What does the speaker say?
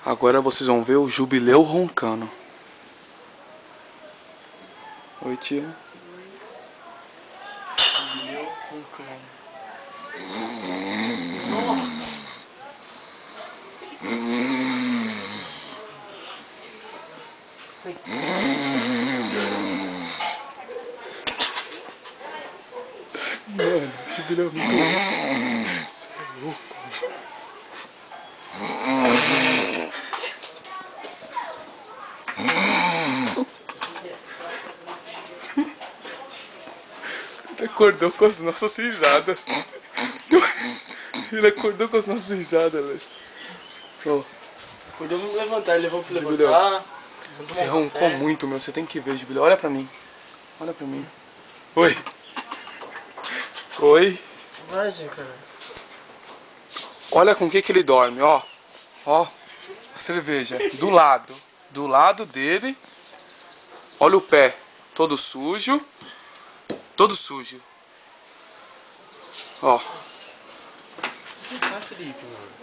Agora vocês vão ver o Jubileu roncando. Oi, tia. Jubileu roncando. Nossa! Mano, o Jubileu é muito louco. Você é louco. Ele acordou com as nossas risadas. Ele acordou com as nossas risadas, velho. Oh, Acordou, vamos levantar, ele levou pra Jubileu, levantar. você roncou muito, meu. Você tem que ver, Jubileu. Olha pra mim. Olha pra mim. Oi. Oi. Vai, cara. Olha com o que ele dorme, ó. Ó. A cerveja. Do lado. Do lado dele. Olha o pé. Todo sujo. Todo sujo. Ó. Tá, Felipe, mano.